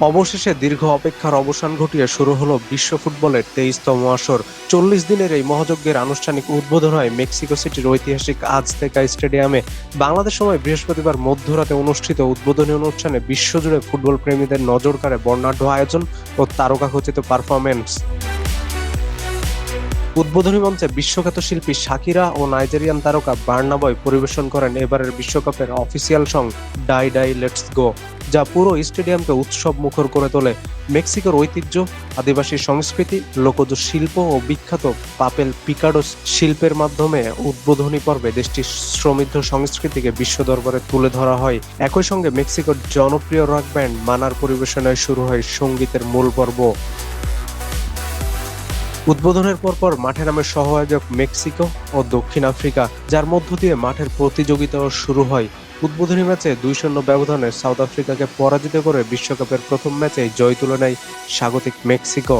অবশেষে দীর্ঘ অপেক্ষার অবসান ঘটিয়ে শুরু হলো বিশ্ব ফুটবলের 23তম আসর। 40 দিনের এই মহাযজ্ঞের আনুষ্ঠানিক উদ্বোধন হয় মেক্সিকো সিটির ঐতিহাসিক আজতেকা স্টেডিয়ামে। বাংলাদেশ সময় বৃহস্পতিবার মধ্যরাতে অনুষ্ঠিত উদ্বোধনী অনুষ্ঠানে বিশ্বজুড়ে ফুটবল প্রেমীদের নজর কাড়ে বর্ণাঢ্য আয়োজন ও তারকাখচিত পারফরম্যান্স। উদ্বোধনী মঞ্চে বিশ্বখ্যাত শিল্পী শাকিরা ও নাইজেরিয়ান তারকা বার্না বয় পরিবেশন করেন এবারের বিশ্বকাপের official song Dai Dai let's go, যা পুরো স্টেডিয়ামকে উৎসব মুখর করে তোলে। মেক্সিকোর ঐতিহ্য, আদিবাসী সংস্কৃতি, লোকজ শিল্প ও বিখ্যাত পাপেল পিকাডোস শিল্পের মাধ্যমে উদ্বোধনী পর্বে দেশটির সমৃদ্ধ সংস্কৃতিকে বিশ্ব দরবারে তুলে ধরা হয়। একই সঙ্গে মেক্সিকোর জনপ্রিয় রক ব্যান্ড মানার পরিবেশনায় শুরু হয় সঙ্গীতের মূল পর্ব। উদ্বোধনের পরপর মাঠে নামে সহ আয়োজক মেক্সিকো ও দক্ষিণ আফ্রিকা, যার মধ্য দিয়ে মাঠের প্রতিযোগিতাও শুরু হয়। উদ্বোধনী ম্যাচে 2-0 ব্যবধানে সাউথ আফ্রিকাকে পরাজিত করে বিশ্বকাপের প্রথম ম্যাচেই জয় তুলে নেয় স্বাগতিক মেক্সিকো।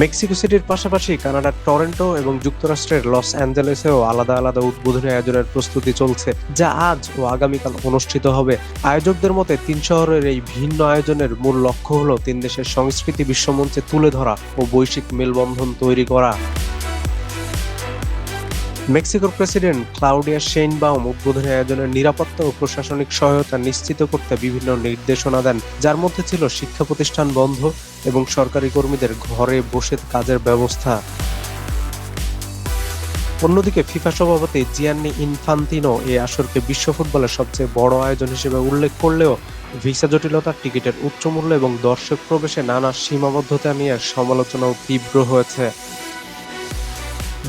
মেক্সিকো সিটির পাশাপাশি কানাডার টরন্টো এবং যুক্তরাষ্ট্রের লস অ্যাঞ্জেলেসেও আলাদা আলাদা উদ্বোধনী আয়োজনের প্রস্তুতি চলছে, যা আজ ও আগামীকাল অনুষ্ঠিত হবে। আয়োজকদের মতে 3 শহরের এই ভিন্ন আয়োজনের মূল লক্ষ্য হলো 3 দেশের সংস্কৃতি বিশ্বমঞ্চে তুলে ধরা ও বৈশ্বিক মেলবন্ধন তৈরি করা। মেক্সিকোর প্রেসিডেন্ট ক্লাউডিয়া শেইনবাউম উদ্বোধনী আয়োজনের নিরাপত্তা ও প্রশাসনিক সহায়তা নিশ্চিত করতে বিভিন্ন নির্দেশনা দেন, যার মধ্যে ছিল শিক্ষা প্রতিষ্ঠান বন্ধ এবং সরকারি কর্মীদের ঘরে বসে কাজের ব্যবস্থা। অন্যদিকে ফিফা সভাপতি জিয়ান্নি ইনফান্তিনো এই আসরকে বিশ্ব ফুটবলের সবচেয়ে বড় আয়োজন হিসেবে উল্লেখ করলেও ভিসা জটিলতা, টিকিটের উচ্চ মূল্য এবং দর্শক প্রবেশে নানা সীমাবদ্ধতা নিয়ে সমালোচনাও তীব্র হয়েছে।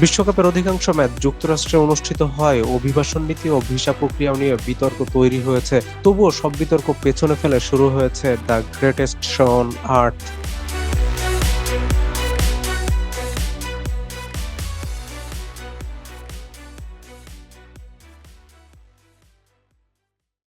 বিশ্বকাপের অধিকাংশ ম্যাচ যুক্তরাষ্ট্রে অনুষ্ঠিত হয়। অভিবাসন নীতি ও ভিসা প্রক্রিয়া নিয়ে বিতর্ক তৈরি হয়েছে, তবুও সব বিতর্ক পেছনে ফেলে শুরু হয়েছে the greatest show on earth.